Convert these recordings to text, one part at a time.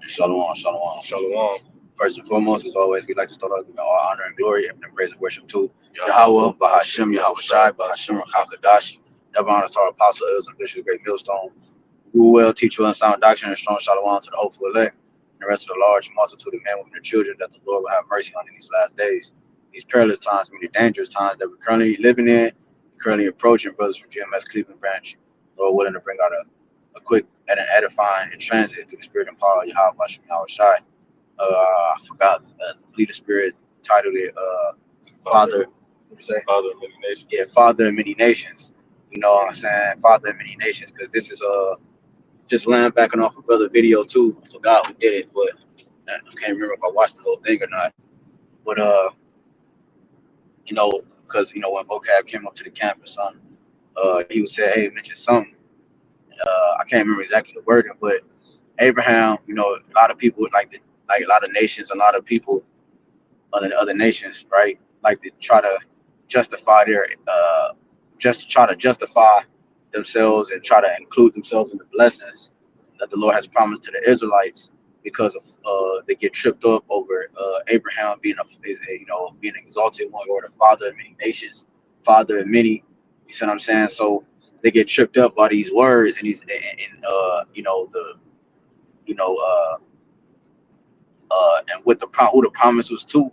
Shalom, shalom. Shalom. First and foremost, as always, we'd like to start off with all honor and glory and praise and worship to Yahawah, BAHASHAM, YAHAWASHI, BAHASHAM, HAQADASH. Never honor to our apostle, elders, and bishop, great millstone, who will teach you in sound doctrine and strong shalom to the hopeful elect, and the rest of the large multitude of men, women, and children that the Lord will have mercy on in these last days. These perilous times, meaning dangerous times that we're currently living in, currently approaching, brothers from GMS Cleveland branch, Lord willing to bring out a quick and an edifying and transit through the spirit and power of Yahawah, Yahawah. I forgot the leader spirit titled it Father. What you say? Father of many nations. Yeah, Father of many nations. You know what I'm saying? Father of many nations, because this is just laying backing off a brother video too. I forgot who did it, but I can't remember if I watched the whole thing or not. But you know, because when vocab came up to the campus, he would say, "Hey, mention something." I can't remember exactly the wording, but Abraham, a lot of people like a lot of nations, a lot of people other nations, right? Like to try to justify their just try to justify themselves and try to include themselves in the blessings that the Lord has promised to the Israelites because of they get tripped up over Abraham being being an exalted one, or the father of many nations, father of many. You see what I'm saying? So they get tripped up by these words and these and you know and with who the promise was to,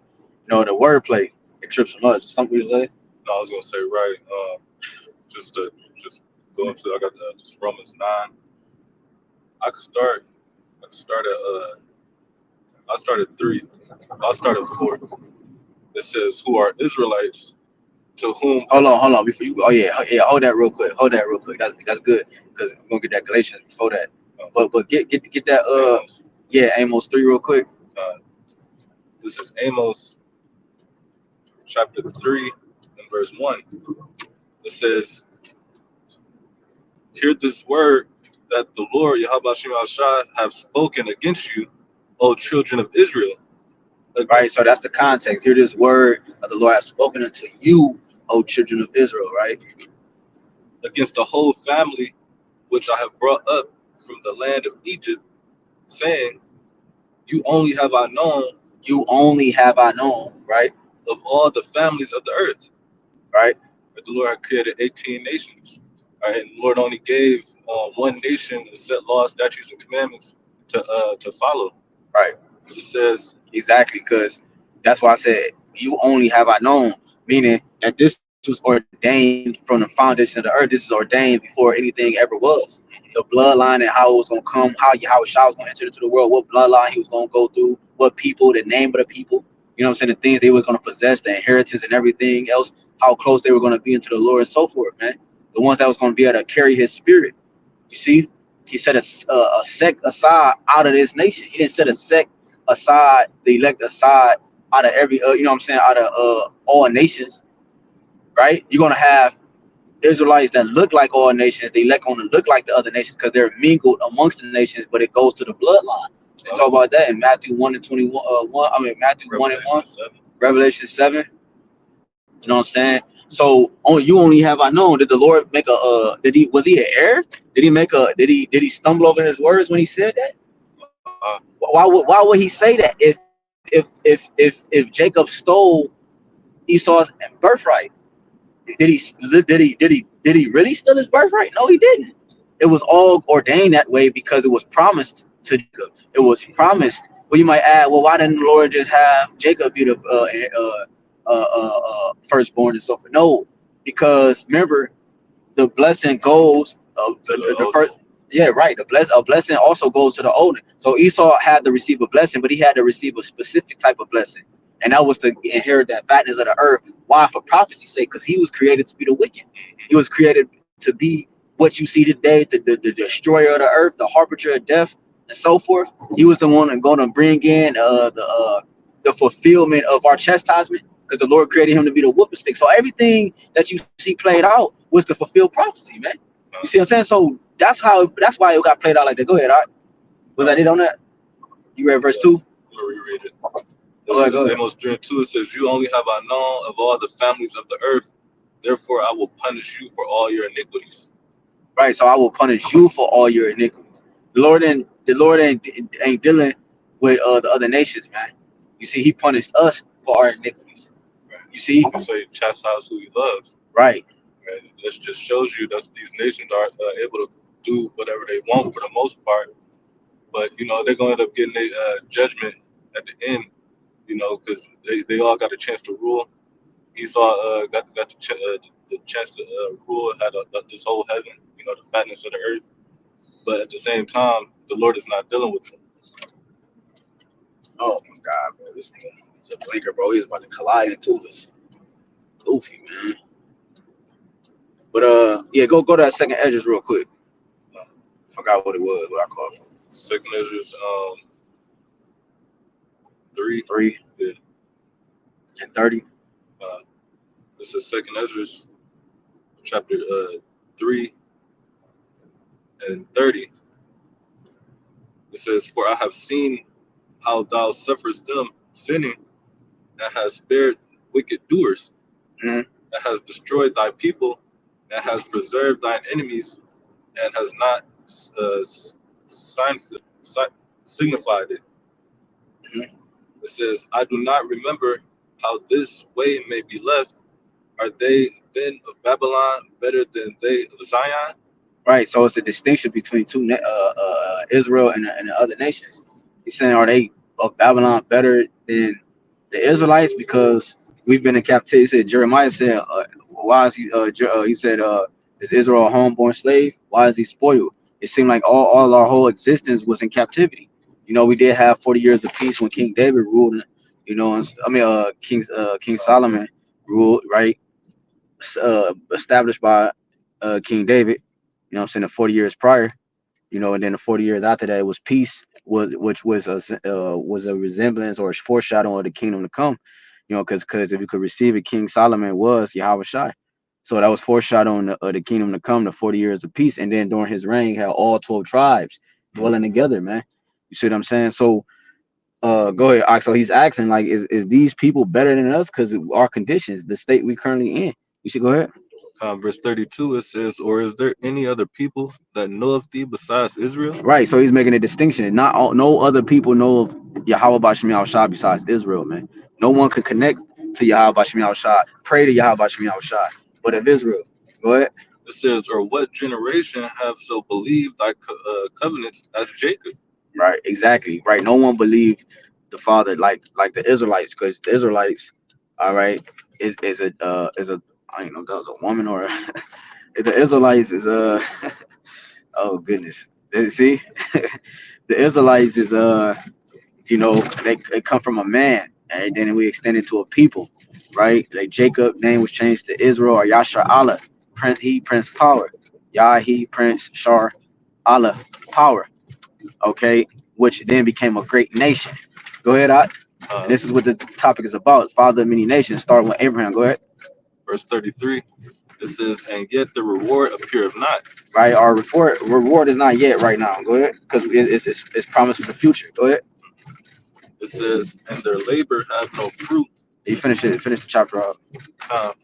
the wordplay, it trips them up. Something you say? No, I was gonna say right. Just go into. I got just Romans 9. I could start. I could start at. I started 3. I started 4. It says, "Who are Israelites to whom?" Hold on, before you. Oh yeah. Hold that real quick. That's good because we're gonna get that Galatians before that. But get that Amos. Amos 3 real quick. This is Amos chapter 3 and verse 1. It says, "Hear this word that the Lord Yahawah have spoken against you, O children of Israel." Right, so that's the context. Hear this word that the Lord has spoken unto you, O children of Israel, right? Against the whole family which I have brought up from the land of Egypt, saying, You only have I known, right? Of all the families of the earth, right? That the Lord had created 18 nations, right? And the Lord only gave one nation a set laws, statutes, and commandments to follow. Right. It says exactly, because that's why I said you only have I known, meaning that this was ordained from the foundation of the earth. This is ordained before anything ever was. The bloodline and how it was gonna come, how Yahawashi was gonna enter into the world, what bloodline he was gonna go through, what people, the name of the people, you know what I'm saying, the things they were gonna possess, the inheritance and everything else, how close they were gonna be into the Lord and so forth, man. The ones that was gonna be able to carry his spirit. You see, he set a sect aside out of this nation. He didn't set a sect aside, the elect aside out of every out of all nations, right? You're gonna have Israelites that look like all nations. They elect gonna look like the other nations because they're mingled amongst the nations, but it goes to the bloodline. They talk about that in Matthew 1 and 21. Matthew 1 and 1, Revelation 7. You know what I'm saying? So you only have I known. Did the Lord make was he an error? Did he stumble over his words when he said that? Why would he say that if Jacob stole Esau's birthright? Did he really steal his birthright? No, he didn't. It was all ordained that way because it was promised to Jacob. It was promised. Well, you might add, well, why didn't the Lord just have Jacob be the firstborn and so forth? No, because remember, the blessing goes the first. Yeah, right. A blessing also goes to the older. So Esau had to receive a blessing, but he had to receive a specific type of blessing, and that was to inherit that fatness of the earth. Why? For prophecy's sake, because he was created to be the wicked. He was created to be what you see today, the destroyer of the earth, the harbinger of death, and so forth. He was the one that's going to bring in the fulfillment of our chastisement, because the Lord created him to be the whooping stick. So everything that you see played out was to fulfill prophecy, man. You see what I'm saying? So that's why it got played out like that. Go ahead, all right? Was that it on that? You read verse 2? I'll reread it. Go ahead. Amos 3 and 2, it says, You only have I known of all the families of the earth, therefore I will punish you for all your iniquities. Right, so I will punish you for all your iniquities. The Lord ain't dealing with the other nations, man. You see, he punished us for our iniquities. Right. You see, You say chastise who he loves. right? Right? This just shows you that these nations are able to do whatever they want for the most part, but they're going to end up getting a judgment at the end. Because they all got a chance to rule. Esau got the chance to rule, had this whole heaven, the fatness of the earth. But at the same time, the Lord is not dealing with them. Oh my God, bro, this nigga is a blinker, bro. He's about to collide into us. Goofy, man. But yeah, go to that second edges real quick. Forgot what it was, what I called for. Second Ezra's 3. 3 Yeah. and 30. This is Second Ezra's chapter 3 and 30. It says, "For I have seen how thou sufferest them sinning, and hast spared wicked doers, Mhm. and has destroyed thy people, and has preserved thine enemies, and has not signified it." Mhm. It says, "I do not remember how this way may be left. Are they then of Babylon better than they of Zion?" Right, so it's a distinction between Israel and the other nations. He's saying, are they of Babylon better than the Israelites because we've been in captivity? He said, Jeremiah said, why is he? He said, is Israel a homeborn slave? Why is he spoiled? It seemed like all our whole existence was in captivity. We did have 40 years of peace when King David ruled. King Solomon ruled, right? Established by King David. I'm saying the 40 years prior, and then the 40 years after that it was peace, which was a resemblance or a foreshadowing of the kingdom to come. Because if you could receive it, King Solomon was YAHWASHI. So that was foreshadowing the kingdom to come, the 40 years of peace, and then during his reign, had all 12 tribes dwelling together, man. You see what I'm saying? So go ahead. So he's asking, like, is these people better than us because our conditions, the state we currently in? You should go ahead. Verse 32, it says, "Or is there any other people that know of thee besides Israel?" Right, so he's making a distinction. Not all, no other people know of Yahweh Bashmi al-Shah besides Israel, man. No one could connect to Yahweh Bashmi al-Shah, pray to Yahweh Bashmi al-Shah, but of Israel. Go ahead. It says, "Or what generation have so believed thy covenants as Jacob?" Right, exactly. Right, no one believed the Father like the Israelites, because the Israelites, all right, is a I don't know if that was a woman or the Israelites is oh goodness. See, the Israelites is they come from a man, and then we extend it to a people, right? Like Jacob name was changed to Israel or Yashar Allah, Prince power, Yah he Prince Shar Allah power, okay, which then became a great nation. Go ahead, Ot. And Uh, this is what the topic is about, father of many nations, starting with Abraham. Go ahead. Verse 33, it says, "And yet the reward appeareth not." Right, our reward is not yet right now. Go ahead, because it's promised for the future. Go ahead. It says, "And their labor have no fruit. You finish it. Finish the chapter up.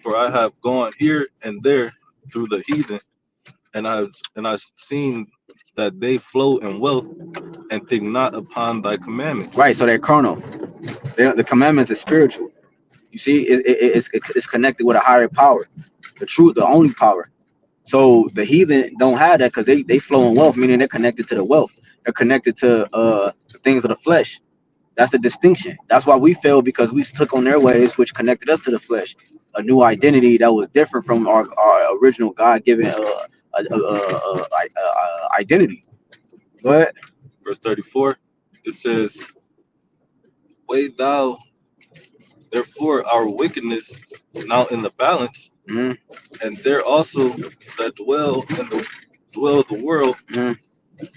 For I have gone here and there through the heathen, and I've seen that they flow in wealth, and think not upon thy commandments." Right, so they're carnal. The commandments is spiritual. You see, it's connected with a higher power, the truth, the only power. So the heathen don't have that because they flow in wealth, meaning they're connected to the wealth. They're connected to the things of the flesh. That's the distinction. That's why we failed, because we took on their ways, which connected us to the flesh, a new identity that was different from our original God-given identity. Go ahead. Verse 34, it says, "Weigh thou therefore our wickedness now in the balance, Hmm. and there also that dwell the world, Hmm.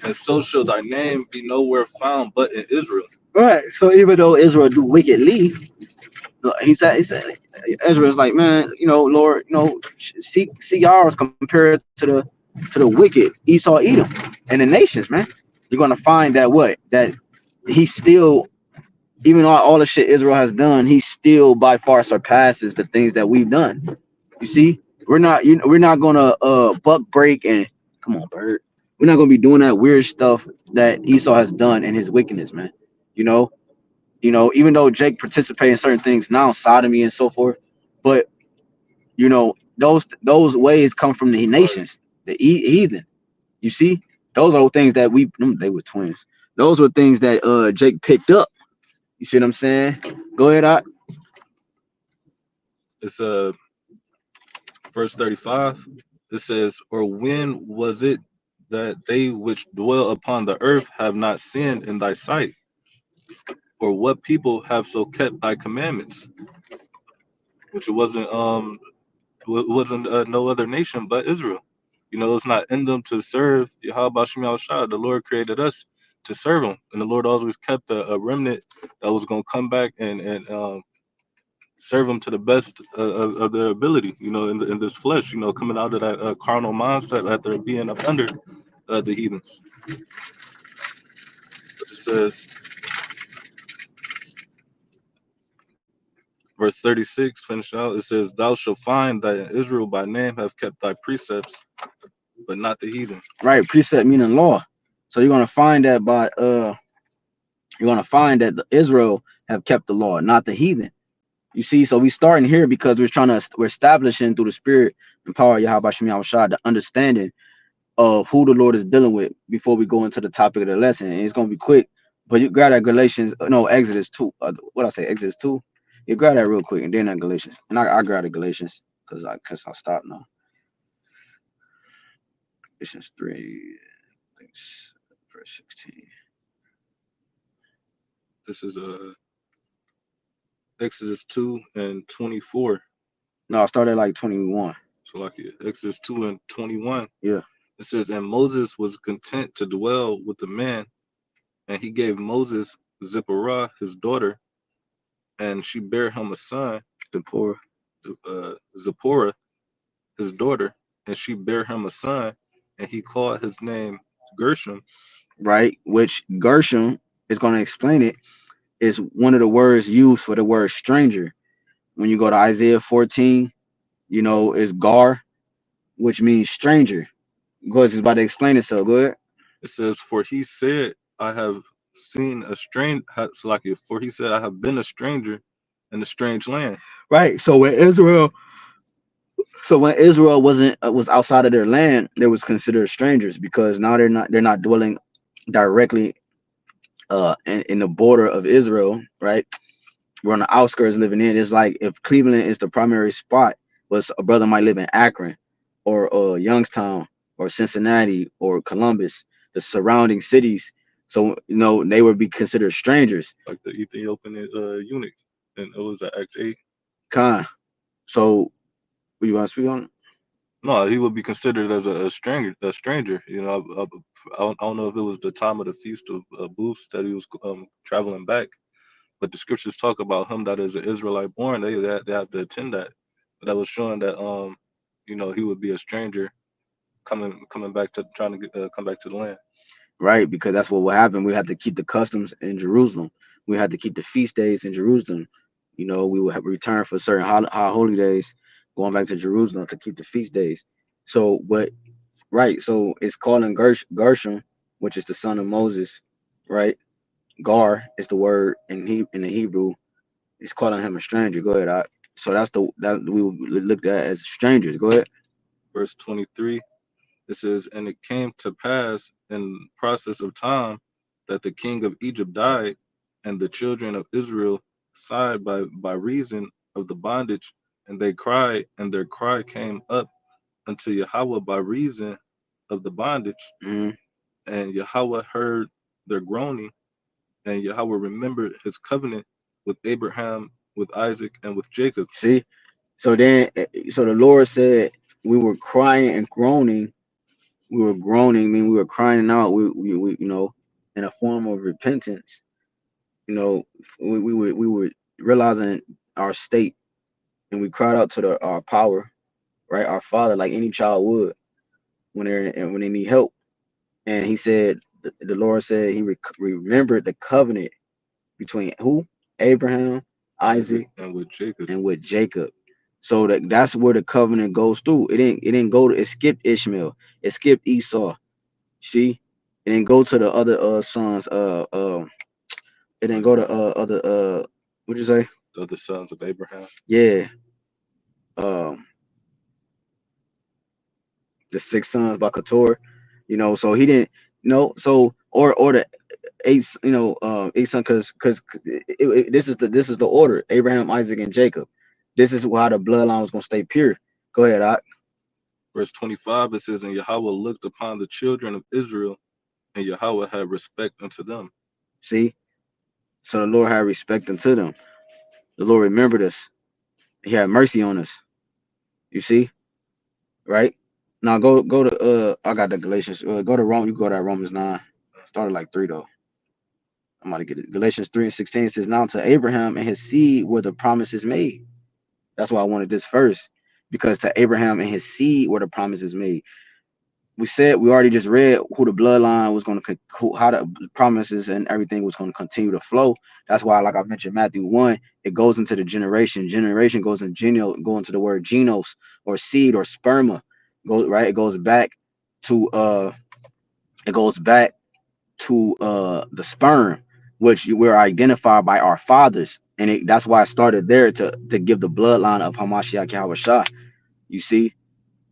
and so shall thy name be nowhere found but in Israel." Right. So even though Israel do wickedly, he said Ezra's like, man, Lord, see ours compared to the wicked Esau Edom and the nations, man. You're gonna find that that he still, even all the shit Israel has done, he still by far surpasses the things that we've done. You see, we're not gonna buck break and come on, bird. We're not gonna be doing that weird stuff that Esau has done in his wickedness, man. You know, even though Jake participated in certain things now, sodomy and so forth, but those ways come from the Right. nations, the heathen. You see, those are things that they were twins. Those were things that Jake picked up. You see what I'm saying? Go ahead, I. It's verse 35. It says, "Or when was it that they which dwell upon the earth have not sinned in thy sight? Or what people have so kept thy commandments?" Which it wasn't no other nation but Israel. It's not in them to serve Yahweh Shem Yahushua. The Lord created us to serve Him, and the Lord always kept a remnant that was going to come back and serve Him to the best of their ability. In this flesh. Coming out of that carnal mindset after being up under the heathens. But it says, verse 36, finish out. It says, "Thou shalt find that Israel by name have kept thy precepts, but not the heathen." Right, precept meaning law. So you're gonna find that the Israel have kept the law, not the heathen. You see, so we starting here because we're establishing through the Spirit and power of Yahweh Shem Yahushua the understanding of who the Lord is dealing with before we go into the topic of the lesson. And it's gonna be quick, but you grab that Galatians, no Exodus 2. What I say, Exodus 2. You grab that real quick, and then that Galatians, and I grab the Galatians because I stopped now. Galatians 3, I think verse 16. This is Exodus 2 and 24. No, I started like 21. So like Exodus 2 and 21. Yeah. It says, "And Moses was content to dwell with the man, and he gave Moses Zipporah his daughter, and she bare him a son, Zipporah his daughter, and she bare him a son, and he called his name Gershom." Right, which Gershom is going to explain it, is one of the words used for the word stranger. When you go to Isaiah 14, is Gar, which means stranger. Because he's about to explain it, so go ahead. It says, "For he said, I have seen a strange, for he said, I have been a stranger in a strange land." Right. So when Israel was outside of their land, they was considered strangers because now they're not dwelling directly in the border of Israel, right? We're on the outskirts living in. It's like if Cleveland is the primary spot, but a brother might live in Akron or Youngstown or Cincinnati or Columbus, the surrounding cities. So they would be considered strangers. Like the Ethiopian eunuch, and it was at Acts 8. Con. So you want to speak on it? No, he would be considered as a stranger. A stranger, I don't know if it was the time of the feast of booths that he was traveling back, but the scriptures talk about him that is an Israelite born. They have to attend that. But that was showing that he would be a stranger coming back to trying to come back to the land. Right, because that's what will happen. We had to keep the customs in Jerusalem. We had to keep the feast days in Jerusalem. We will have return for certain holy days, going back to Jerusalem to keep the feast days. So, but right, so it's calling Gershom, which is the son of Moses, right? Gar is the word in the Hebrew. It's calling him a stranger. Go ahead. So that we looked at as strangers. Go ahead. Verse 23. It says, "And it came to pass in process of time that the king of Egypt died, and the children of Israel sighed by reason of the bondage, and they cried, and their cry came up unto Yahweh by reason of the bondage, Hmm. and Yahweh heard their groaning, and Yahweh remembered his covenant with Abraham, with Isaac, and with Jacob." See. So the Lord said we were crying and groaning. We were groaning, I mean we were crying out. We in a form of repentance. We were realizing our state, and we cried out to our power, right? Our Father, like any child would when they need help. And he said, the Lord said he remembered the covenant between who? Abraham, Isaac, Isaac, and with Jacob. and with Jacob. So that's where the covenant goes through. It didn't go to, it skipped Ishmael. It skipped Esau. See, it didn't go to the other sons. It didn't go to other what'd you say? The other sons of Abraham. Yeah. Um the 6 sons by Keturah. So he didn't so or the eight, 8 sons, because this is the order: Abraham, Isaac, and Jacob. This is how the bloodline was gonna stay pure. Go ahead, Verse 25, it says, and Yahweh looked upon the children of Israel, and Yahweh had respect unto them. See, so the Lord had respect unto them. The Lord remembered us. He had mercy on us. You see, right? Now go to I got the Galatians. Go to Rome. You go to Romans 9. Started like 3 though. I'm about to get it. Galatians 3:16 says, now to Abraham and his seed were the promises made. That's why I wanted this first, because to Abraham and his seed were the promises made. We already just read who the bloodline was going to, how the promises and everything was going to continue to flow. That's why, like I mentioned, Matthew 1, it goes into the generation. Generation goes in go into the word genos, or seed, or sperma. Right. It goes back to the sperm, which we're identified by our fathers, and that's why I started there to give the bloodline of Hamashiach Yahawashi. You see,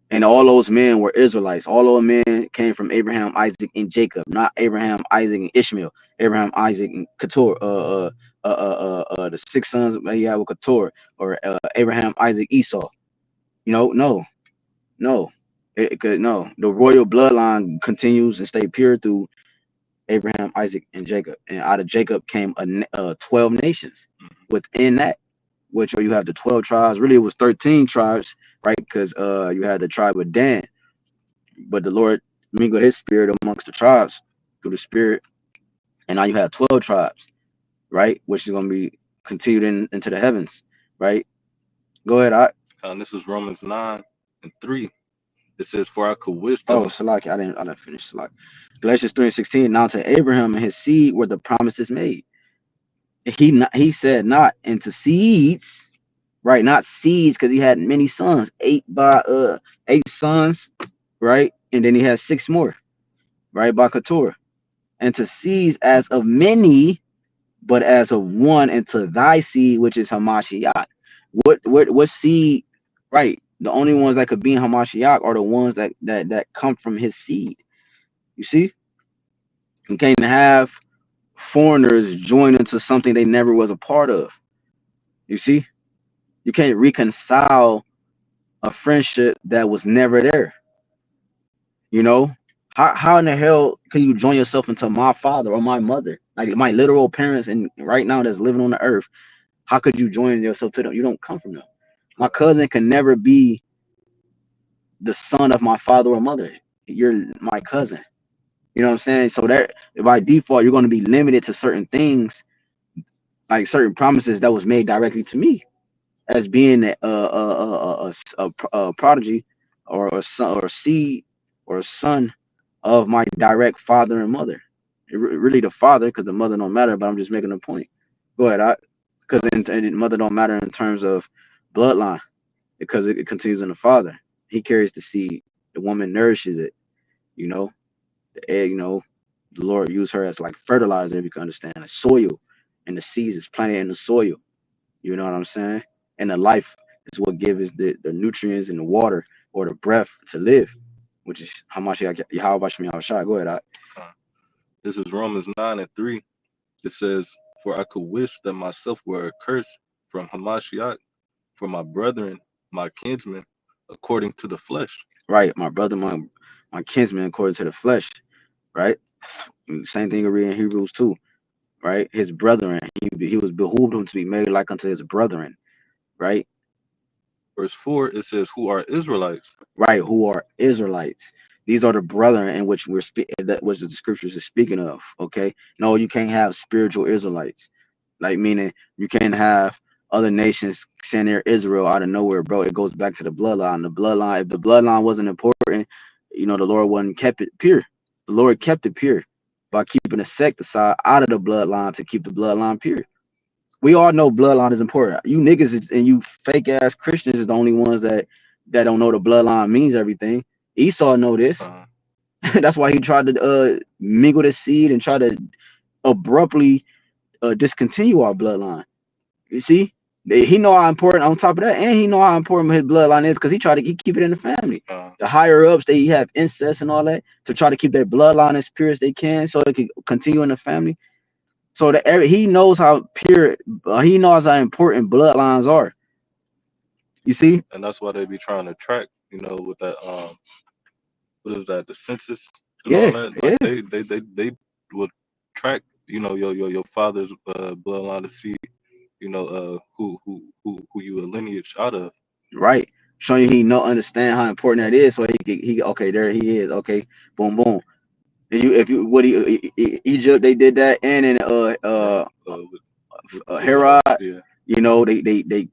and all those men were Israelites. All those men came from Abraham, Isaac, and Jacob, not Abraham, Isaac, and Ishmael. Abraham, Isaac, and Keturah. The 6 sons of Yahweh Keturah, or Abraham, Isaac, Esau. No. No. The royal bloodline continues and stay pure through Abraham, Isaac, and Jacob. And out of Jacob came 12 nations. Within that, which you have the 12 tribes. Really, it was 13 tribes, right? Because you had the tribe of Dan, but the Lord mingled his spirit amongst the tribes through the spirit, and now you have 12 tribes, right? Which is going to be continued into the heavens, right? Go ahead. And this is Romans 9:3. It says, for I could wish Oh, them. Salaki, I didn't finish Salaki. Galatians 3:16. Now to Abraham and his seed were the promises made. He said not into seeds, right? Not seeds, because he had many sons, 8 sons, right? And then he had 6 more, right? By Keturah. And to seeds as of many, but as of one, and to thy seed, which is Hamashiach. What seed? Right. The only ones that could be in Hamashiach are the ones that come from his seed. You see, you can't have foreigners join into something they never was a part of. You see, you can't reconcile a friendship that was never there. How in the hell can you join yourself into my father or my mother, like my literal parents, and right now that's living on the earth? How could you join yourself to them? You don't come from them. My cousin can never be the son of my father or mother. You're my cousin. You know what I'm saying? So that by default, you're going to be limited to certain things, like certain promises that was made directly to me, as being a prodigy, or a son, or seed, or a son of my direct father and mother. Really the father, because the mother don't matter, but I'm just making a point. Go ahead, because mother don't matter in terms of bloodline, because it continues in the father. He carries the seed. The woman nourishes it. The egg. The Lord used her as like fertilizer, if you can understand. The soil, and the seeds is planted in the soil. You know what I'm saying? And the life is what gives the nutrients and the water, or the breath, to live, which is Hamashiach Yahawashi. Go ahead. This is Romans 9:3. It says, for I could wish that myself were accursed from Hamashiach, for my brethren, my kinsmen, according to the flesh. Right, my brother, my kinsman, according to the flesh. Right. Same thing we read in Hebrews 2. Right, his brethren. He was behooved him to be made like unto his brethren. Right. Verse 4, it says, who are Israelites. Right, who are Israelites. These are the brethren in which we're that which the scriptures is speaking of. Okay. No, you can't have spiritual Israelites. Like, meaning you can't have other nations saying they're Israel out of nowhere, bro. It goes back to the bloodline. The bloodline, if the bloodline wasn't important, the Lord wasn't kept it pure. The Lord kept it pure by keeping a sect aside out of the bloodline to keep the bloodline pure. We all know bloodline is important. You niggas and you fake ass Christians is the only ones that don't know the bloodline means everything. Esau know this. That's why he tried to mingle the seed and try to abruptly discontinue our bloodline. You see, he know how important. On top of that, and he know how important his bloodline is because he keep it in the family. The higher ups, they have incest and all that to try to keep their bloodline as pure as they can, so they can continue in the family. So that he knows how pure, he knows how important bloodlines are. You see? And that's why they be trying to track, with that what is that, the census and all Yeah, that. yeah, Like they would track, your father's bloodline to see, who you a lineage out of. right. Showing you he know understand how important that is, so he okay, there he is. Okay, boom, boom. If you what Egypt, they did that, and in Right. With Herod, yeah. they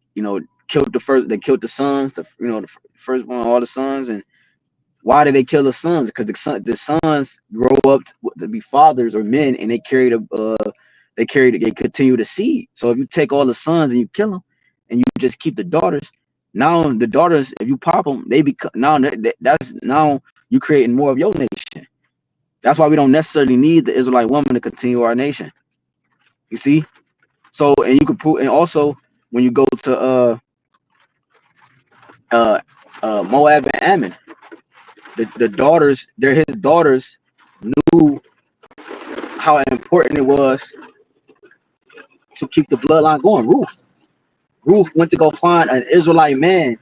killed the first, they killed the sons, the first one, all the sons. And why did they kill the sons? Because the sons grow up to be fathers or men, and they continue the seed. So if you take all the sons and you kill them, and you just keep the daughters, now the daughters, if you pop them, they become that's now you creating more of your nation. That's why we don't necessarily need the Israelite woman to continue our nation. You see? So, and you can prove, and also when you go to uh Moab and Ammon, the daughters, they're his daughters, knew how important it was to keep the bloodline going. Ruth went to go find an Israelite man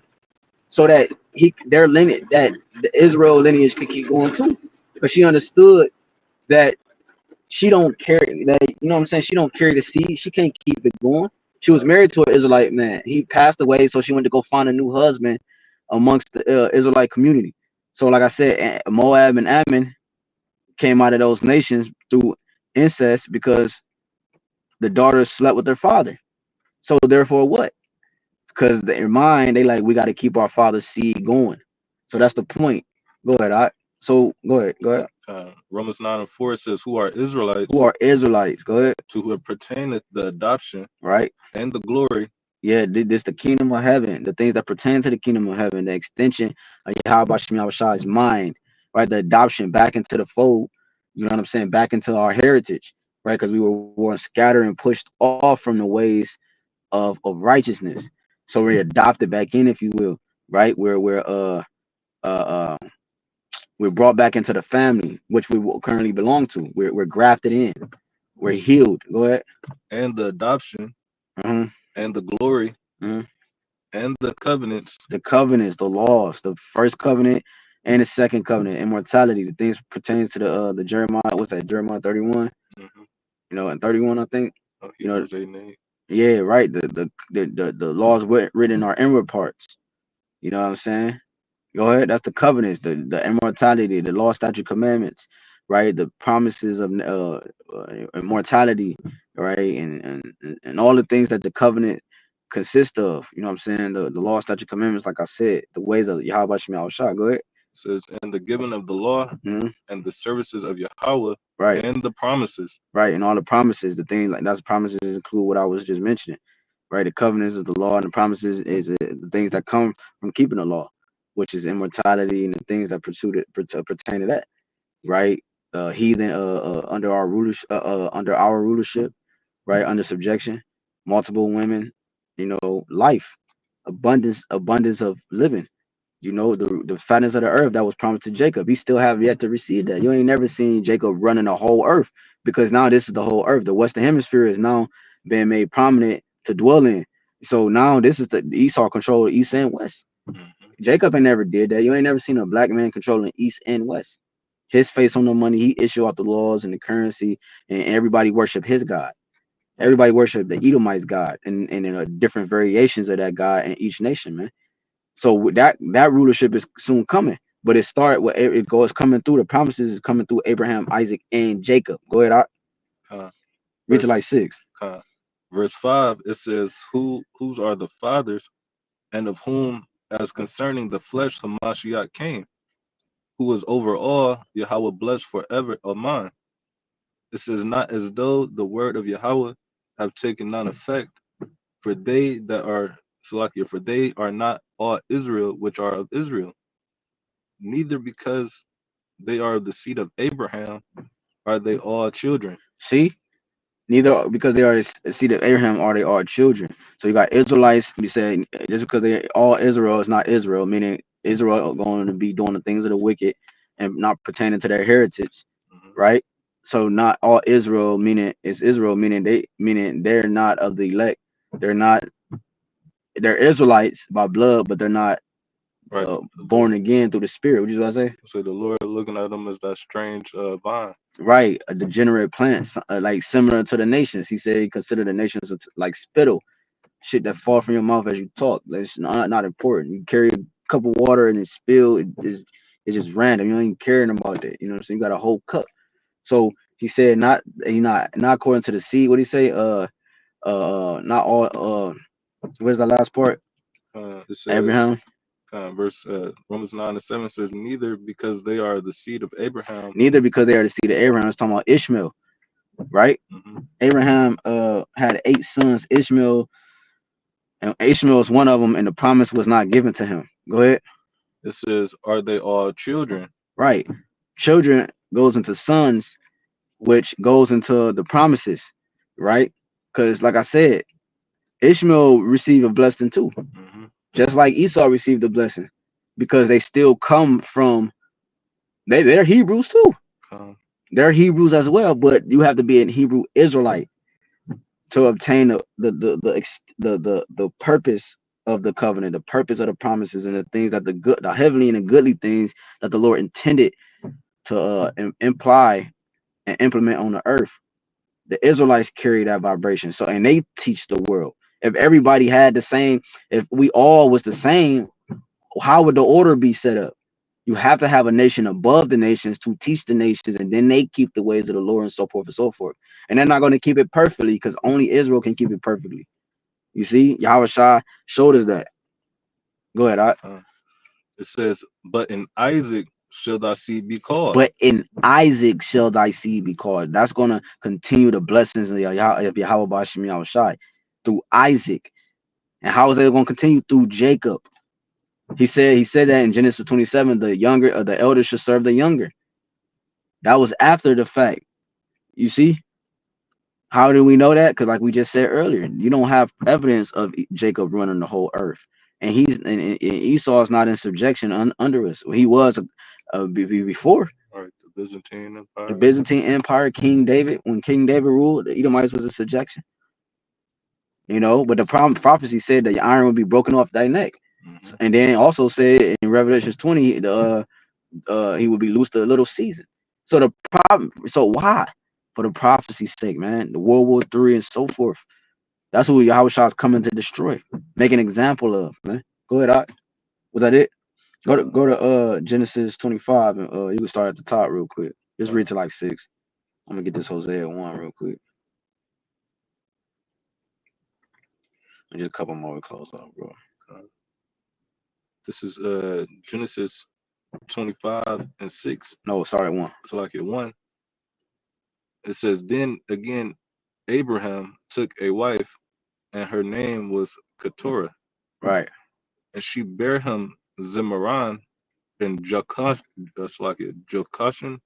so that the Israel lineage could keep going too, because she understood that she don't carry that, you know what I'm saying? She don't carry the seed. She can't keep it going. She was married to an Israelite man. He passed away, so she went to go find a new husband amongst the Israelite community. So, like I said, Moab and Ammon came out of those nations through incest because the daughters slept with their father. So, therefore, what? Because in their mind, they like, we got to keep our father's seed going. So that's the point. Go ahead. So go ahead. Go ahead. Romans 9:4 says, "Who are Israelites Who are Israelites? Go ahead. to who pertaineth the adoption Right. and the glory." Yeah, this the kingdom of heaven, the things that pertain to the kingdom of heaven, the extension of Yahawah's mind, right? The adoption back into the fold, you know what I'm saying? Back into our heritage, right? Because we were scattered and pushed off from the ways of righteousness. So we're adopted back in, if you will, right? Uh, uh, we're brought back into the family, which we will currently belong to. We're grafted in. We're healed. Go ahead. And the adoption Uh-huh. and the glory Uh-huh. and the covenants. The covenants, the laws, the first covenant and the second covenant, immortality, the things pertains to the Jeremiah, what's that, Jeremiah 31, Mm-hmm. and 31, I think, Oh, you know, Hebrews 8 and 8. yeah, right. The laws written in our inward parts. You know what I'm saying? Go ahead. That's the covenants, the immortality, the law, statute, commandments, right? The promises of immortality, right? And all the things that the covenant consists of. You know what I'm saying? The law, statute, commandments, like I said, the ways of Yahweh Shema Shah. Go ahead. Says, "And the giving of the law Hmm. and the services of Yahweh Right, and the promises." right. And all the promises, the things like that's promises include what I was just mentioning. Right, the covenants is the law, and the promises is the things that come from keeping the law, which is immortality and the things that pertain to that. Right, heathen under our rulership, right, under subjection, multiple women, life, abundance of living. The fatness of the earth that was promised to Jacob. He still have yet to receive that. You ain't never seen Jacob running the whole earth, because now this is the whole earth. The Western Hemisphere is now being made prominent to dwell in. So now this is the Esau control east and west. Mm-hmm. Jacob ain't never did that. You ain't never seen a black man controlling east and west. His face on the money. He issue out the laws and the currency, and everybody worship his God. Everybody worship the Edomite's God, and different variations of that God in each nation, man. So that rulership is soon coming, but it started with it goes coming through. The promises is coming through Abraham, Isaac, and Jacob. Go ahead, Uh, read to verse like 6. uh, verse 5, it says, whose are the fathers, and of whom, as concerning the flesh, Hamashiach came, who is over all, Yahweh blessed forever. Amen. It says, not as though the word of Yahweh have taken none effect, for they that are Salakia, for they are not all Israel which are of Israel, neither because they are of the seed of Abraham are they all children. See, Neither because they are the seed of Abraham are they are children. So you got Israelites. We say just because they all Israel is not Israel, meaning Israel are going to be doing the things of the wicked and not pertaining to their heritage, Hmm. right? So not all Israel meaning it's Israel meaning they're not of the elect. They're not they're Israelites by blood, but they're not Right. The born Lord, again through the Spirit. What you gonna say? say the Lord looking at them as that strange vine. Right, a degenerate plants, like similar to the nations. He said he considered the nations like spittle, shit that fall from your mouth as you talk. That's not important. You carry a cup of water and it spill. It's just random. You ain't even caring about that. You know what I'm saying? You got a whole cup. So he said not according to the seed. What he say? Not all. Where's the last part? It says, Abraham. verse Romans 9:7 says, neither because they are the seed of Abraham. Neither because they are the seed of Abraham. It's talking about Ishmael, right? Hmm. Abraham had 8 sons. Ishmael and Ishmael is one of them, and the promise was not given to him. Go ahead. It says, are they all children? Right. Children goes into sons, which goes into the promises, right? Because like I said, Ishmael received a blessing too, Hmm. just like Esau received a blessing, because they still come from they're Hebrews too. Come. They're Hebrews as well, but you have to be an Hebrew Israelite to obtain the purpose of the covenant, the purpose of the promises, and the things that the heavenly and the goodly things that the Lord intended to imply and implement on the earth. The Israelites carry that vibration. So and they teach the world. If everybody had the same, if we all was the same, how would the order be set up? You have to have a nation above the nations to teach the nations, and then they keep the ways of the Lord and so forth and so forth. And they're not going to keep it perfectly because only Israel can keep it perfectly. You see, Yahawashi showed us that. Go ahead. Come. It says, but in Isaac shall thy seed be called. But in Isaac shall thy seed be called. That's going to continue the blessings of Yahweh Bashim Yahushai through Isaac. And how is it going to continue? Through Jacob. He said that in Genesis 27, the elder should serve the younger. That was after the fact. You see? How do we know that? Because like we just said earlier, you don't have evidence of Jacob running the whole earth. And Esau is not in subjection under us. He was before All right, the Byzantine the Empire. Byzantine Empire, King David. When King David ruled, the Edomites was in subjection. But the prophecy said that your iron would be broken off thy neck. Hmm. And then it also said in Revelations 20, he would be loosed a little season. So why? For the prophecy's sake, man. The World War III and so forth. That's who Yahushua is coming to destroy. Make an example of, man. Go ahead, Doc. Was that it? Go to Genesis 25 and you can start at the top real quick. Just read to like 6. I'm gonna get this Hosea 1 real quick. And just a couple more we close off, bro. This is Genesis 25:6. No, sorry, 1. So like it 1. It says, then again Abraham took a wife, and her name was Keturah, Right. and she bare him Zimran and Jokash, Jokashan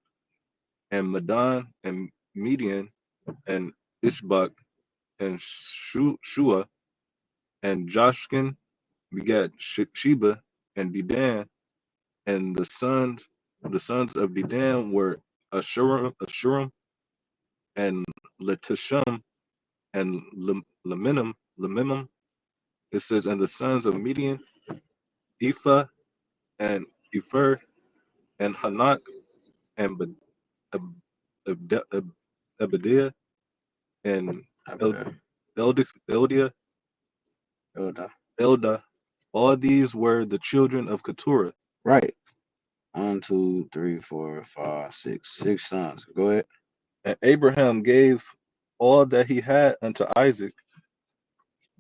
and Medan and Median and Ishbak and Shua and Joshkin begat Sheba and Dedan, and the sons of Dedan were Ashuram and Letisham and Lamimim. It says, and the sons of Median, Ephah and Epher and Hanak and Ab- Abadiah and Eldiah, Elda. All these were the children of Keturah. Right. 1, 2, 3, 4, 5, 6. 6 sons. Go ahead. And Abraham gave all that he had unto Isaac,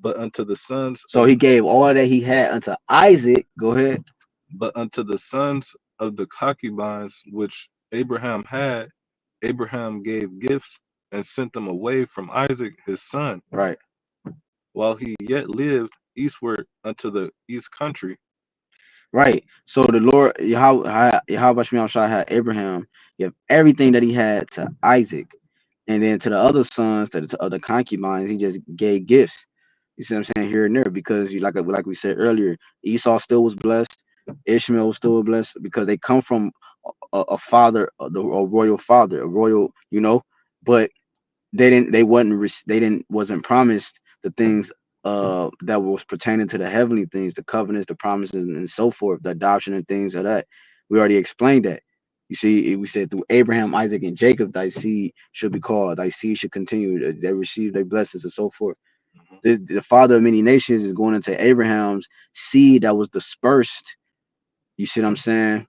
but unto the sons So of he gave all that he had unto Isaac. Go ahead. but unto the sons of the concubines which Abraham had, Abraham gave gifts and sent them away from Isaac his son, Right. while he yet lived eastward unto the east country. Right. So the Lord Yahweh Shai had Abraham give everything that he had to Isaac. And then to the other sons, to other concubines, he just gave gifts. You see what I'm saying, here and there, because you like we said earlier, Esau still was blessed, Ishmael was still blessed, because they come from a father, a royal father, a royal, but they wasn't promised the things that was pertaining to the heavenly things, the covenants, the promises, and so forth, the adoption and things of that. We already explained that. You see, we said through Abraham, Isaac, and Jacob, thy seed should be called, thy seed should continue, they receive their blessings and so forth. The father of many nations is going into Abraham's seed that was dispersed. You see what I'm saying?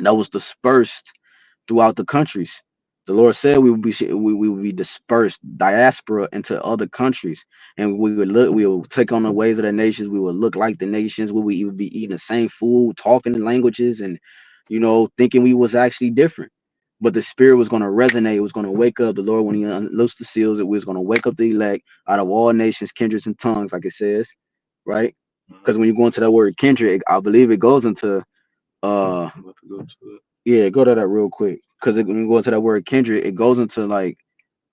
That was dispersed throughout the countries. The Lord said we would be dispersed, diaspora, into other countries, and we would take on the ways of the nations. We would look like the nations. We would even be eating the same food, talking in languages, and thinking we was actually different. But the spirit was going to resonate. It was going to wake up. The Lord, when He unloosed the seals, it was going to wake up the elect out of all nations, kindreds, and tongues, like it says, right? Because when you go into that word kindred, I believe it goes into I'm about to go to it. yeah, go to that real quick, because when you go into that word kindred, it goes into like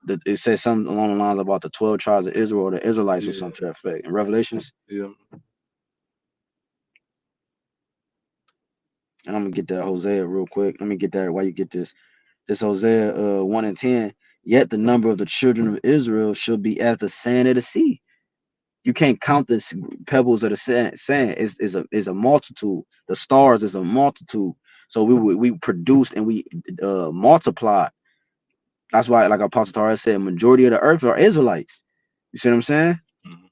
it says something along the lines about the 12 tribes of Israel or the Israelites or Yeah, something to that effect in Revelations. yeah. And I'm gonna get that Hosea real quick. Let me get that while you get this. This Hosea 1:10. Yet the number of the children of Israel shall be as the sand of the sea. You can't count the pebbles of the sand. Is a multitude. The stars is a multitude. So we produced and we multiplied. That's why, like Apostle Torah said, majority of the earth are Israelites. You see what I'm saying? Mhm.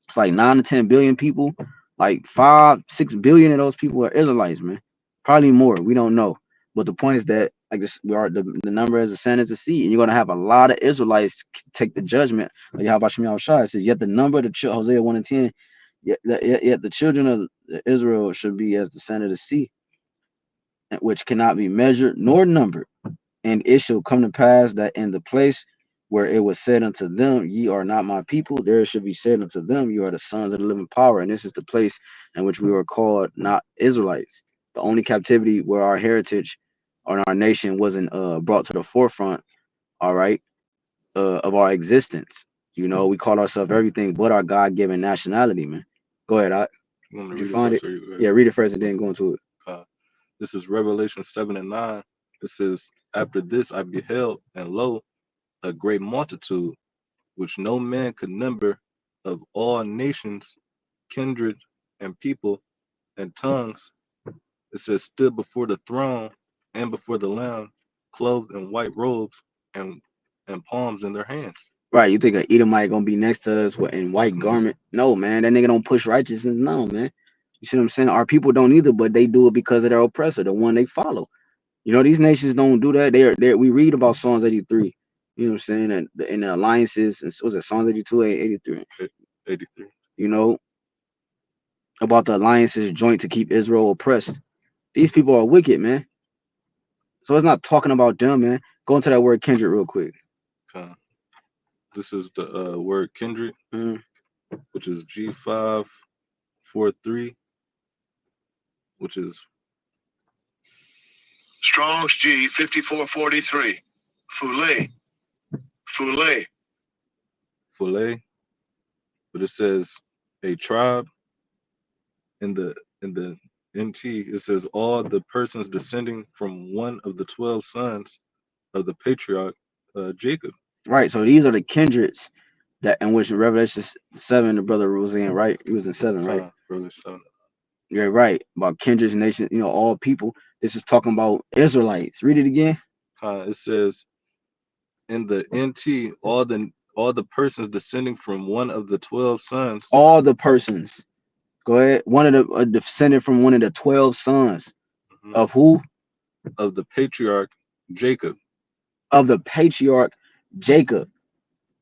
It's like 9 to 10 billion people. Like 5, 6 billion of those people are Israelites, man. Probably more. We don't know. But the point is that like this, we are the number as a sand is a sea, and you're gonna have a lot of Israelites take the judgment. Like YAHWASHI it says, yet the number of the Hosea 1:10, yet the children of Israel should be as the sand of the sea, which cannot be measured nor numbered. And it shall come to pass that in the place where it was said unto them, ye are not my people, there should be said unto them, you are the sons of the living power. And this is the place in which we were called not Israelites. The only captivity where our heritage or our nation wasn't brought to the forefront, all right, of our existence. We call ourselves everything but our God-given nationality, man. Go ahead, You want me did to you read a find verse it? or you Yeah, read it first and then go into it. This is Revelation 7:9. It says, after this I beheld, and lo, a great multitude, which no man could number, of all nations, kindred, and people, and tongues. It says, stood before the throne and before the Lamb, clothed in white robes and palms in their hands. Right, you think a Edomite gonna be next to us in white garment? No, man, that nigga don't push righteousness. No, man. You see what I'm saying? Our people don't either, but they do it because of their oppressor, the one they follow. These nations don't do that. They're we read about Psalms 83. You know what I'm saying? And the alliances, and was it Psalms 82, 83? 83. You know, about the alliances joint to keep Israel oppressed. These people are wicked, man. So it's not talking about them, man. Go into that word kindred real quick. This is the word kindred, Mm. which is G543, which is Strong's G 5443. Fule. Fule. Fulay, but it says a tribe. In the NT, it says all the persons descending from one of the 12 sons of the patriarch Jacob. Right. So these are the kindreds that in which Revelation 7, the brother was in, right? He was in 7, right? Brother son. You're right. About kindreds, nations, all people. This is talking about Israelites. Read it again. It says in the NT, all the persons descending from one of the 12 sons. All the persons. Go ahead. One of the descended from one of the 12 sons of who? Of the patriarch Jacob. Of the patriarch Jacob,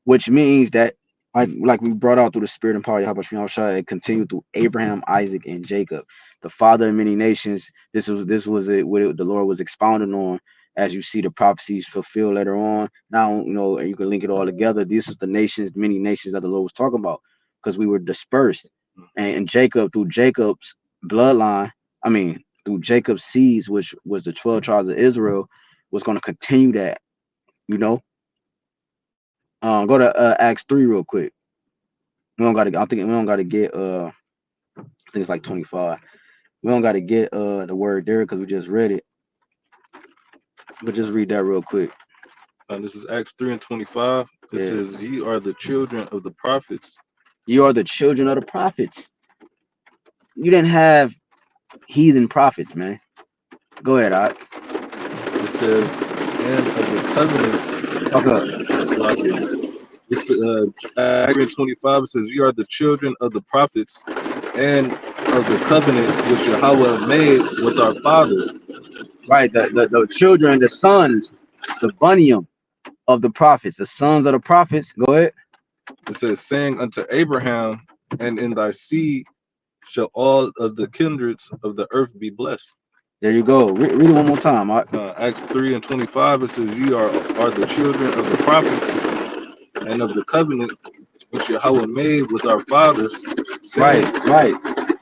which means that like we brought out through the spirit and power of Yahweh, it continued through Abraham, Isaac, and Jacob, the father of many nations. This was it what the Lord was expounding on, as you see the prophecies fulfilled later on. Now and you can link it all together. This is the nations, many nations that the Lord was talking about, because we were dispersed, and Jacob, through Jacob's bloodline, through Jacob's seeds, which was the 12 tribes of Israel, was going to continue that, you know Go to Acts 3 real quick. We don't gotta I think we don't gotta get I think it's like 25. We don't gotta get the word there because we just read it. But just read that real quick. This is Acts 3 and 25. It Yeah. says, "Ye are the children of the prophets." You are the children of the prophets. You didn't have heathen prophets, man. Go ahead, I It says, "And of the covenant." talk up. So it's Acts 3 and 25. It says, "You are the children of the prophets, and of the covenant which Yahweh made with our fathers." Right, the children, the sons, the bunium of the prophets, the sons of the prophets. Go ahead. It says, "Saying unto Abraham, and in thy seed shall all of the kindreds of the earth be blessed." There you go. Read it one more time. All right. Acts 3 and 25. It says, "Ye are the children of the prophets, and of the covenant which Yahweh made with our fathers, saying." Right.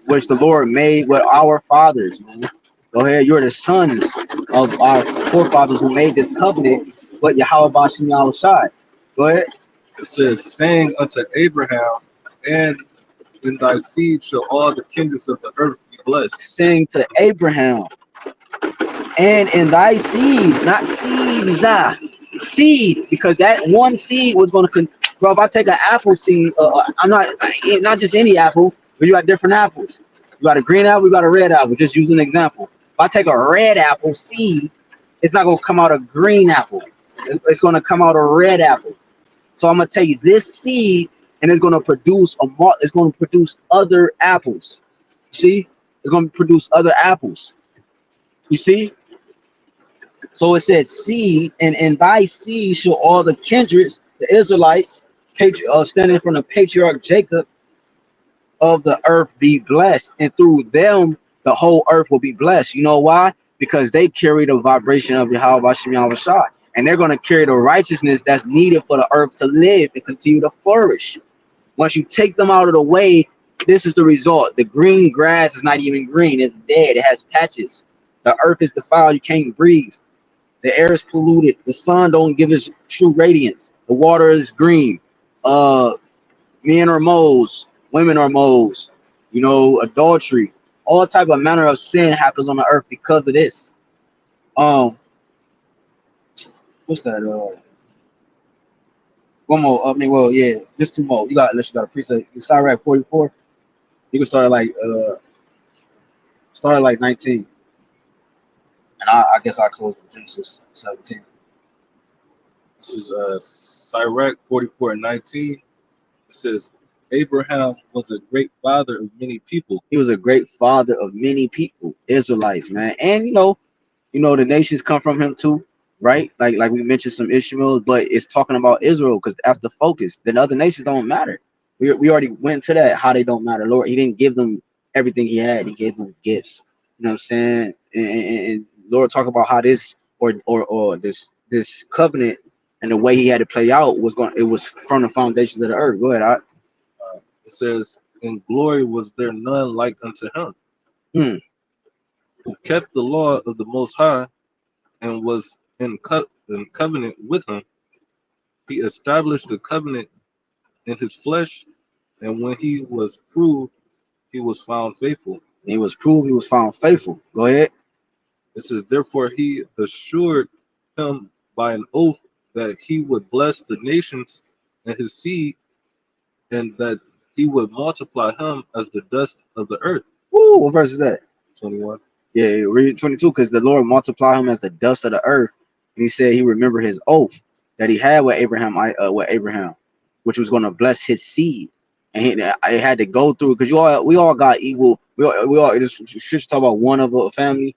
Which the Lord made with our fathers, man. Go ahead. You're the sons of our forefathers who made this covenant, but YAHWASHI. Go ahead. It says, "Saying unto Abraham, and in thy seed shall all the kindreds of the earth be blessed." Saying to Abraham, and in thy seed, not seeds, seed, because that one seed was going to, bro. If I take an apple seed, I'm not just any apple, but you got different apples. You got a green apple, you got a red apple. Just use an example. If I take a red apple seed, it's not going to come out a green apple. It's going to come out a red apple. So I'm going to tell you this seed, and it's going to produce it's going to produce other apples. See, it's going to produce other apples. You see. So it said seed, and in thy seed shall all the kindreds, the Israelites, standing from the patriarch Jacob of the earth be blessed. And through them, the whole earth will be blessed. You know why? Because they carry the vibration of YAHWASHI. And they're going to carry the righteousness that's needed for the earth to live and continue to flourish. Once you take them out of the way, this is the result. The green grass is not even green. It's dead. It has patches. The earth is defiled. You can't breathe. The air is polluted. The sun don't give its true radiance. The water is green. Men are moles. Women are moles. You know, adultery. All type of manner of sin happens on the earth because of this. What's that? One more. I mean, well, yeah, just two more. Unless you got a preset. It's Sirach 44. You can start at like 19. And I guess I close with Genesis 17. This is Sirach 44 and 19. It says, "Abraham was a great father of many people." He was a great father of many people, Israelites, man. And the nations come from him too, right? Like we mentioned some Ishmael, but it's talking about Israel because that's the focus. The other nations don't matter. We already went to that, how they don't matter. Lord, he didn't give them everything he had. He gave them gifts. You know what I'm saying? And Lord talk about how this or this covenant and the way he had to play out it was from the foundations of the earth. Go ahead. It says, "In glory was there none like unto him, Hmm. who kept the law of the Most High, and was in covenant with him. He established the covenant in his flesh, and when he was proved, he was found faithful." He was proved, he was found faithful. Go ahead. It says, "Therefore he assured him by an oath that he would bless the nations and his seed, and that he would multiply him as the dust of the earth." Woo, what verse is that? 21. Yeah, read 22, because the Lord multiplied him as the dust of the earth. And he said he remembered his oath that he had with Abraham, which was going to bless his seed. And I had to go through because we all got evil. We all this should talk about one of a family,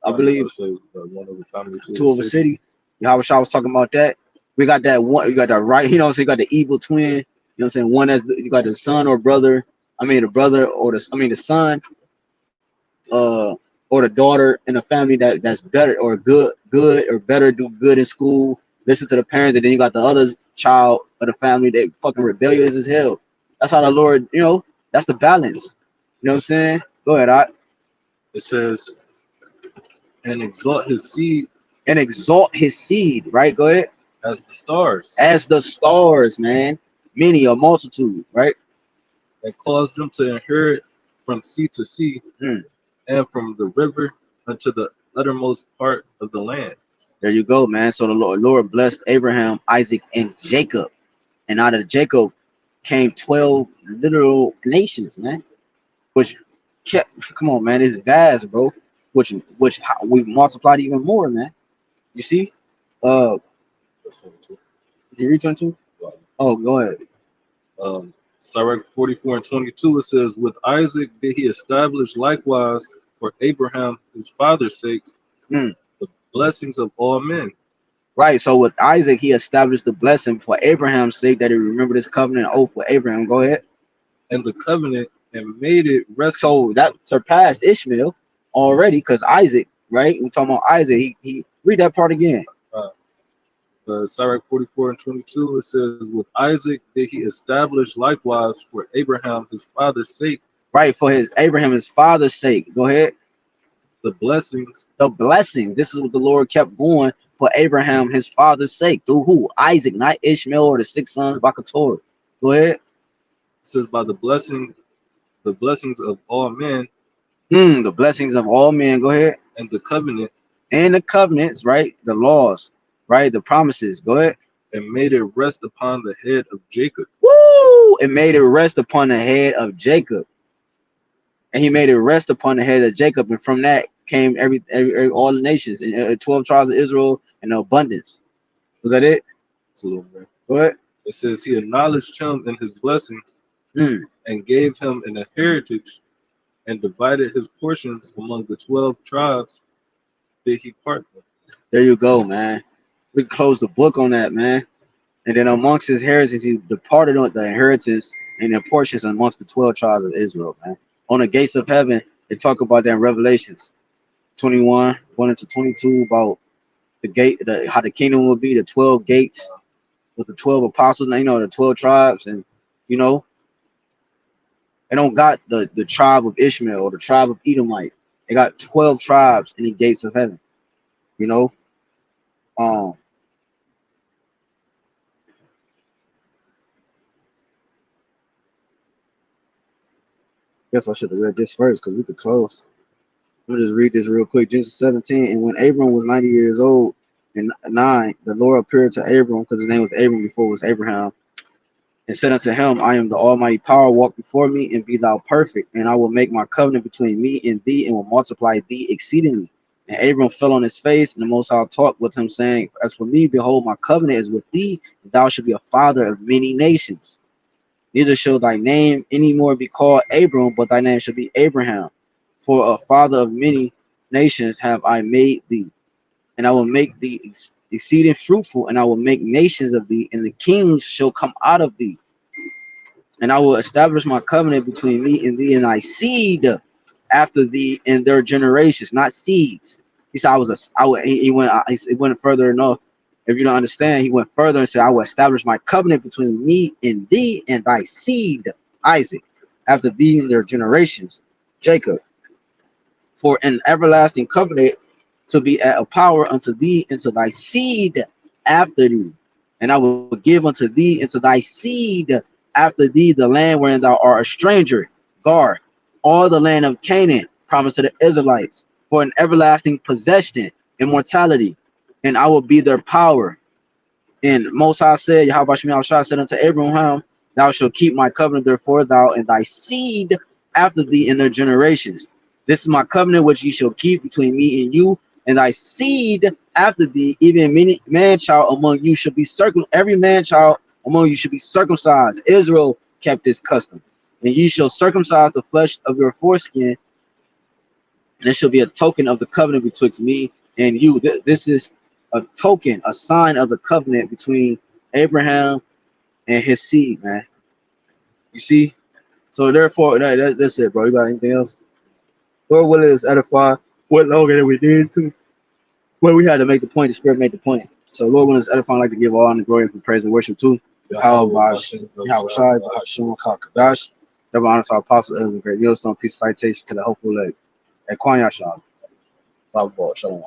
I believe, Say, one of the family, two of a city. Yahawashi was talking about that. We got that one, you got that right, so you got the evil twin, you know what I'm saying? One you got the son or brother, the brother or the son, or the daughter in a family that's better or good or better, do good in school, listen to the parents, and then you got the other child of the family that fucking rebellious as hell. That's how the Lord, that's the balance. You know what I'm saying? Go ahead, It says, "And exalt his seed and exalt his seed," right? Go ahead. as the stars, as the stars, man. Many, a multitude, right? and caused them to inherit from sea to sea, Mm. and from the river unto the uttermost part of the land. There you go, man. So the Lord blessed Abraham, Isaac, and Jacob. And out of Jacob came 12 literal nations, man. Which kept, come on, man, it's vast, bro. Which we multiplied even more, man. You see? Verse 22. Did you read 22? Right. Oh, go ahead. Sirach 44 and 22, it says, with Isaac did he establish likewise for Abraham his father's sake Mm. the blessings of all men, Right. So with Isaac, he established the blessing for Abraham's sake that he remembered his covenant oath with Abraham. Go ahead. and the covenant, and made it rest. So that surpassed Ishmael already, because Isaac, right? We're talking about Isaac. He read that part again. Sirach 44 and 22, it says, with Isaac did he establish likewise for Abraham his father's sake Right, for his Abraham, his father's sake. Go ahead. the blessings. The blessing. This is what the Lord kept going for Abraham, his father's sake. Through who? Isaac, not Ishmael or the 6 sons by Keturah. Go ahead. It says by the blessings of all men, The blessings of all men. Go ahead. and the covenant, And the covenants, right? The laws, right? The promises. Go ahead. and made it rest upon the head of Jacob. Woo! It made it rest upon the head of Jacob. And he made it rest upon the head of Jacob. And from that came all the nations, and 12 tribes of Israel in abundance. Was that it? It's a little bit. Go ahead. It says he acknowledged him in his blessings Mm. and gave him an heritage and divided his portions among the 12 tribes did he part them. There you go, man. We closed the book on that, man. And then amongst his heritage, he departed on the inheritance and the portions amongst the 12 tribes of Israel, man. On the gates of heaven, they talk about that in Revelations 21, 1 into 22, about the gate, how the kingdom will be, the 12 gates with the 12 apostles, you know, the 12 tribes. And, you know, they don't got the tribe of Ishmael or the tribe of Edomite. They got 12 tribes in the gates of heaven, you know. Guess I should have read this first because we could close. Let me just read this real quick. Genesis 17. And when Abram was 90 years old and 9, the Lord appeared to Abram, because his name was Abram before it was Abraham, and said unto him, I am the Almighty power, walk before me and be thou perfect, and I will make my covenant between me and thee, and will multiply thee exceedingly. And Abram fell on his face, and the Most High talked with him, saying, as for me, behold, my covenant is with thee, and thou shalt be a father of many nations. Neither shall thy name any more be called Abram, but thy name shall be Abraham. For a father of many nations have I made thee, and I will make thee exceeding fruitful, and I will make nations of thee, and the kings shall come out of thee. And I will establish my covenant between me and thee and thy seed after thee in their generations, not seeds. He said, he went further enough. If you don't understand, he went further and said, I will establish my covenant between me and thee and thy seed, Isaac, after thee in their generations, Jacob, for an everlasting covenant to be at a power unto thee and to thy seed after thee. And I will give unto thee and to thy seed after thee the land wherein thou art a stranger, guard, all the land of Canaan, promised to the Israelites, for an everlasting possession, immortality, and I will be their power. And Most High said, YAHWASHI said unto Abraham, thou shalt keep my covenant, therefore thou and thy seed after thee in their generations. This is my covenant which ye shall keep between me and you, and thy seed after thee, even many man-child among you shall be every man-child among you should be circumcised. Israel kept this custom. And ye shall circumcise the flesh of your foreskin, and it shall be a token of the covenant betwixt me and you. This is a token, a sign of the covenant between Abraham and his seed, man. You see? So therefore, that's it, bro. You got anything else? Lord will us edify what longer than we did to. Well, we had to make the point. The Spirit made the point. So Lord will us edify, I'd like to give all the glory and praise and worship to YAHWASHI, BAHASHAM, HAQADASH. Never honors our apostles and great millstone. Peace citation to the hopeful leg. And Kwanya Shalom. Shalom.